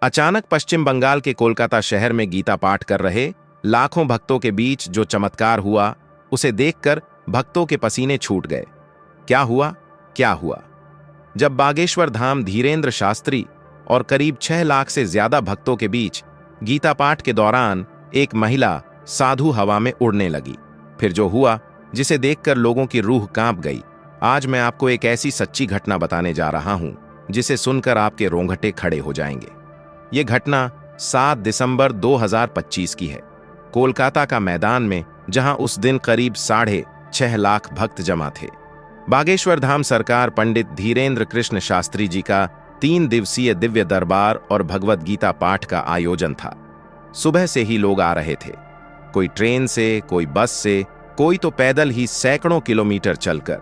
अचानक पश्चिम बंगाल के कोलकाता शहर में गीता पाठ कर रहे लाखों भक्तों के बीच जो चमत्कार हुआ, उसे देखकर भक्तों के पसीने छूट गए। क्या हुआ? जब बागेश्वर धाम धीरेन्द्र शास्त्री और करीब 6 लाख से ज्यादा भक्तों के बीच गीता पाठ के दौरान एक महिला साधु हवा में उड़ने लगी, फिर जो हुआ जिसे देखकर लोगों की रूह कांप गई। आज मैं आपको एक ऐसी सच्ची घटना बताने जा रहा हूं जिसे सुनकर आपके रोंगटे खड़े हो जाएंगे। ये घटना 7 दिसंबर 2025 की है, कोलकाता का मैदान में, जहां उस दिन करीब 6.5 लाख भक्त जमा थे। बागेश्वर धाम सरकार पंडित धीरेन्द्र कृष्ण शास्त्री जी का 3 दिवसीय दिव्य दरबार और भगवत गीता पाठ का आयोजन था। सुबह से ही लोग आ रहे थे, कोई ट्रेन से, कोई बस से, कोई तो पैदल ही सैकड़ों किलोमीटर चलकर।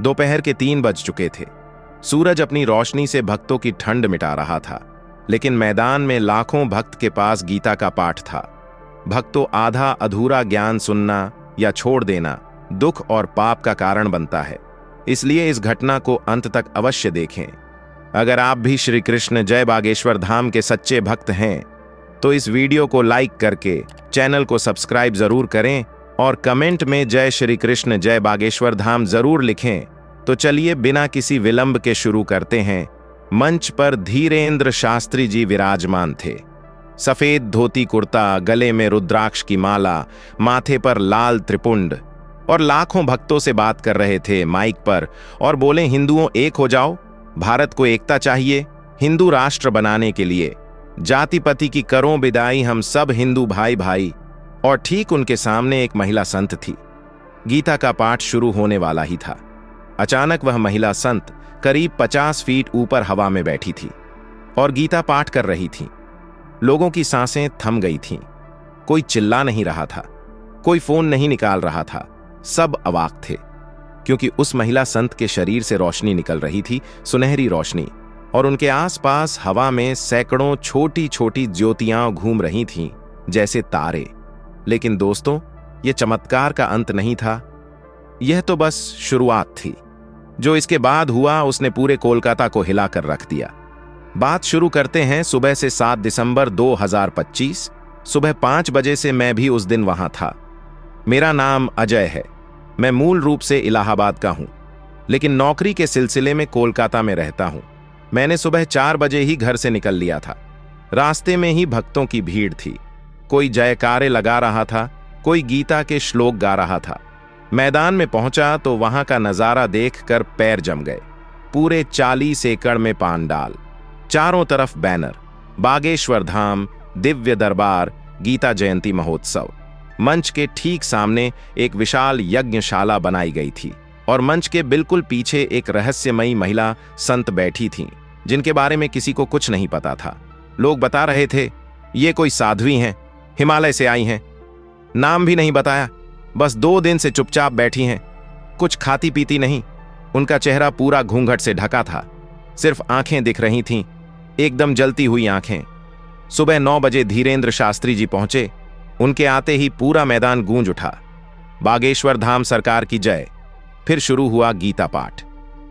दोपहर के 3 बज चुके थे। सूरज अपनी रोशनी से भक्तों की ठंड मिटा रहा था, लेकिन मैदान में लाखों भक्त के पास गीता का पाठ था। भक्तों, आधा अधूरा ज्ञान सुनना या छोड़ देना दुख और पाप का कारण बनता है, इसलिए इस घटना को अंत तक अवश्य देखें। अगर आप भी श्री कृष्ण जय बागेश्वर धाम के सच्चे भक्त हैं तो इस वीडियो को लाइक करके चैनल को सब्सक्राइब जरूर करें और कमेंट में जय श्री कृष्ण जय बागेश्वर धाम जरूर लिखें। तो चलिए बिना किसी विलंब के शुरू करते हैं। मंच पर धीरेन्द्र शास्त्री जी विराजमान थे। सफेद धोती कुर्ता, गले में रुद्राक्ष की माला, माथे पर लाल त्रिपुंड, और लाखों भक्तों से बात कर रहे थे माइक पर और बोले, हिंदुओं एक हो जाओ, भारत को एकता चाहिए, हिंदू राष्ट्र बनाने के लिए जाति पति की करो विदाई, हम सब हिंदू भाई भाई। और ठीक उनके सामने एक महिला संत थी। गीता का पाठ शुरू होने वाला ही था। अचानक वह महिला संत करीब 50 फीट ऊपर हवा में बैठी थी और गीता पाठ कर रही थी। लोगों की सांसें थम गई थीं। कोई चिल्ला नहीं रहा था, कोई फोन नहीं निकाल रहा था। सब अवाक थे, क्योंकि उस महिला संत के शरीर से रोशनी निकल रही थी, सुनहरी रोशनी, और उनके आसपास हवा में सैकड़ों छोटी छोटी ज्योतियां घूम रही थीं, जैसे तारे। लेकिन दोस्तों, यह चमत्कार का अंत नहीं था, यह तो बस शुरुआत थी। जो इसके बाद हुआ उसने पूरे कोलकाता को हिलाकर रख दिया। बात शुरू करते हैं सुबह से। 7 दिसंबर 2025 सुबह 5 बजे से मैं भी उस दिन वहां था। मेरा नाम अजय है। मैं मूल रूप से इलाहाबाद का हूं, लेकिन नौकरी के सिलसिले में कोलकाता में रहता हूं। मैंने सुबह 4 बजे ही घर से निकल लिया था। रास्ते में ही भक्तों की भीड़ थी। कोई जयकारे लगा रहा था, कोई गीता के श्लोक गा रहा था। मैदान में पहुंचा तो वहां का नजारा देखकर पैर जम गए। पूरे 40 एकड़ में पांडाल, चारों तरफ बैनर, बागेश्वर धाम दिव्य दरबार गीता जयंती महोत्सव। मंच के ठीक सामने एक विशाल यज्ञशाला बनाई गई थी और मंच के बिल्कुल पीछे एक रहस्यमयी महिला संत बैठी थीं, जिनके बारे में किसी को कुछ नहीं पता था। लोग बता रहे थे, ये कोई साध्वी हैं, हिमालय से आई हैं। नाम भी नहीं बताया, बस 2 दिन से चुपचाप बैठी हैं, कुछ खाती पीती नहीं। उनका चेहरा पूरा घूंघट से ढका था, सिर्फ आंखें दिख रही थीं, एकदम जलती हुई आंखें। सुबह 9 बजे धीरेन्द्र शास्त्री जी पहुंचे। उनके आते ही पूरा मैदान गूंज उठा, बागेश्वर धाम सरकार की जय। फिर शुरू हुआ गीता पाठ,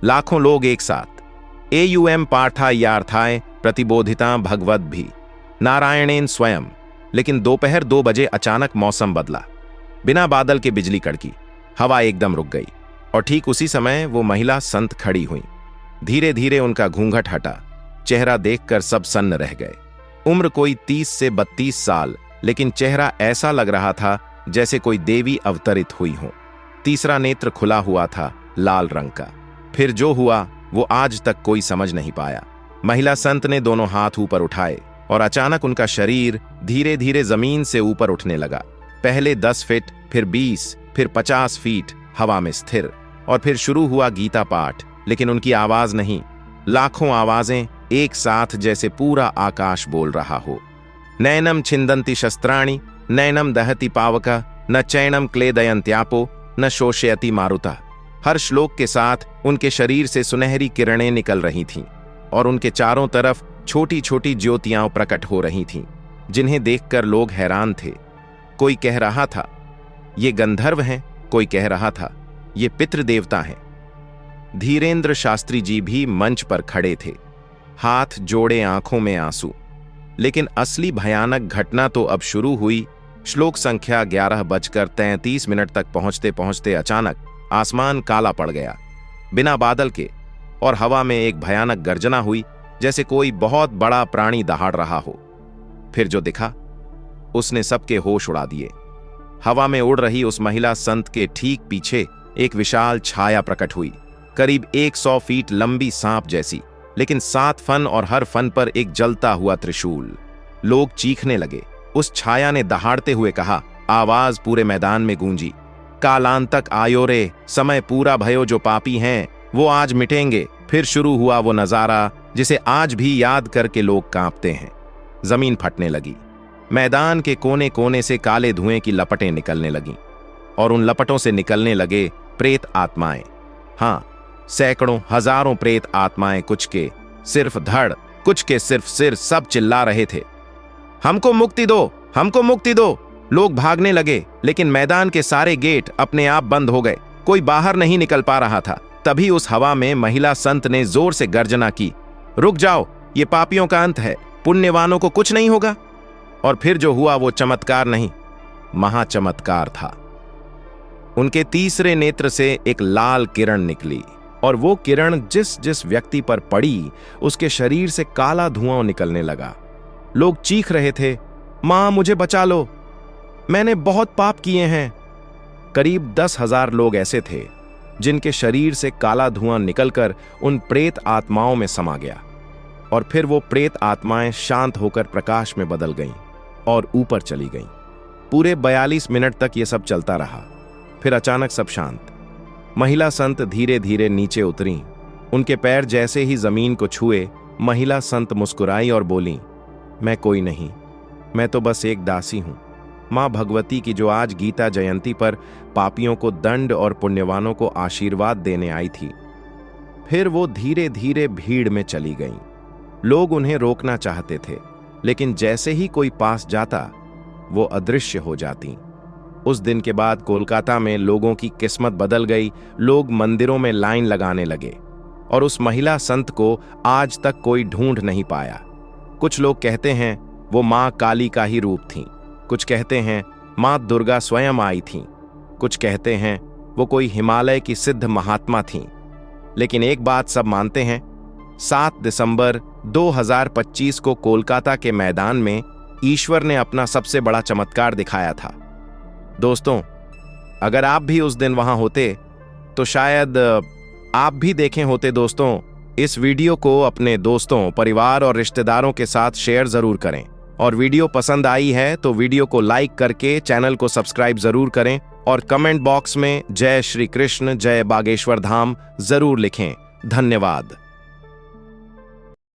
लाखों लोग एक साथ। एयुएम पाठायार्थाय प्रतिबोधिता भगवत भी नारायणेन स्वयं। लेकिन दोपहर 2 बजे अचानक मौसम बदला। बिना बादल के बिजली कड़की, हवा एकदम रुक गई, और ठीक उसी समय वो महिला संत खड़ी हुई। धीरे धीरे उनका घूंघट हटा, चेहरा देखकर सब सन्न रह गए। उम्र कोई 30 से 32 साल, लेकिन चेहरा ऐसा लग रहा था जैसे कोई देवी अवतरित हुई हो। तीसरा नेत्र खुला हुआ था, लाल रंग का। फिर जो हुआ वो आज तक कोई समझ नहीं पाया। महिला संत ने दोनों हाथ ऊपर उठाए और अचानक उनका शरीर धीरे धीरे जमीन से ऊपर उठने लगा। पहले 10 फीट, फिर 20, फिर 50 फीट हवा में स्थिर। और फिर शुरू हुआ गीता पाठ, लेकिन उनकी आवाज नहीं, लाखों आवाजें एक साथ, जैसे पूरा आकाश बोल रहा हो। नैनम छिंदन्ति शस्त्राणि, नैनम दहति पावका, न चैनम क्लेदयन्त्यापो, न शोषयति मारुता। हर श्लोक के साथ उनके शरीर से सुनहरी किरणें निकल रही थीं और उनके चारों तरफ छोटी छोटी ज्योतियां प्रकट हो रही थीं, जिन्हें देखकर लोग हैरान थे। कोई कह रहा था ये गंधर्व हैं, कोई कह रहा था ये पितृदेवता हैं। धीरेन्द्र शास्त्री जी भी मंच पर खड़े थे, हाथ जोड़े, आंखों में आंसू। लेकिन असली भयानक घटना तो अब शुरू हुई। श्लोक संख्या 11:33 तक पहुंचते पहुंचते अचानक आसमान काला पड़ गया, बिना बादल के, और हवा में एक भयानक गर्जना हुई, जैसे कोई बहुत बड़ा प्राणी दहाड़ रहा हो। फिर जो दिखा उसने सबके होश उड़ा दिए। हवा में उड़ रही उस महिला संत के ठीक पीछे एक विशाल छाया प्रकट हुई, करीब 100 फीट लंबी सांप जैसी, लेकिन 7 फन और हर फन पर एक जलता हुआ त्रिशूल। लोग चीखने लगे। उस छाया ने दहाड़ते हुए कहा, आवाज पूरे मैदान में गूंजी, कालांतक आयो रे, समय पूरा भयो, जो पापी हैं वो आज मिटेंगे। फिर शुरू हुआ वो नजारा जिसे आज भी याद करके लोग कांपते हैं। जमीन फटने लगी, मैदान के कोने कोने से काले धुएं की लपटें निकलने लगीं, और उन लपटों से निकलने लगे प्रेत आत्माएं। हाँ, सैकड़ों हजारों प्रेत आत्माएं, कुछ के सिर्फ धड़, कुछ के सिर्फ सिर, सब चिल्ला रहे थे, हमको मुक्ति दो, हमको मुक्ति दो। लोग भागने लगे, लेकिन मैदान के सारे गेट अपने आप बंद हो गए, कोई बाहर नहीं निकल पा रहा था। तभी उस हवा में महिला संत ने जोर से गर्जना की, रुक जाओ, ये पापियों का अंत है, पुण्यवानों को कुछ नहीं होगा। और फिर जो हुआ वो चमत्कार नहीं, महाचमत्कार था। उनके तीसरे नेत्र से एक लाल किरण निकली, और वो किरण जिस जिस व्यक्ति पर पड़ी उसके शरीर से काला धुआं निकलने लगा। लोग चीख रहे थे, मां मुझे बचा लो, मैंने बहुत पाप किए हैं। करीब 10,000 लोग ऐसे थे जिनके शरीर से काला धुआं निकलकर उन प्रेत आत्माओं में समा गया, और फिर वो प्रेत आत्माएं शांत होकर प्रकाश में बदल गईं और ऊपर चली गईं। पूरे 42 मिनट तक ये सब चलता रहा। फिर अचानक सब शांत। महिला संत धीरे धीरे नीचे उतरी। उनके पैर जैसे ही जमीन को छुए, महिला संत मुस्कुराई और बोली, मैं कोई नहीं, मैं तो बस एक दासी हूं, मां भगवती की, जो आज गीता जयंती पर पापियों को दंड और पुण्यवानों को आशीर्वाद देने आई थी। फिर वो धीरे धीरे भीड़ में चली गईं। लोग उन्हें रोकना चाहते थे, लेकिन जैसे ही कोई पास जाता वो अदृश्य हो जाती। उस दिन के बाद कोलकाता में लोगों की किस्मत बदल गई। लोग मंदिरों में लाइन लगाने लगे, और उस महिला संत को आज तक कोई ढूंढ नहीं पाया। कुछ लोग कहते हैं वो मां काली का ही रूप थी, कुछ कहते हैं मां दुर्गा स्वयं आई थीं, कुछ कहते हैं वो कोई हिमालय की सिद्ध महात्मा थीं। लेकिन एक बात सब मानते हैं, 7 दिसंबर 2025 को कोलकाता के मैदान में ईश्वर ने अपना सबसे बड़ा चमत्कार दिखाया था। दोस्तों, अगर आप भी उस दिन वहां होते तो शायद आप भी देखे होते। दोस्तों, इस वीडियो को अपने दोस्तों, परिवार और रिश्तेदारों के साथ शेयर जरूर करें, और वीडियो पसंद आई है तो वीडियो को लाइक करके चैनल को सब्सक्राइब जरूर करें, और कमेंट बॉक्स में जय श्री कृष्ण, जय बागेश्वर धाम जरूर लिखें। धन्यवाद।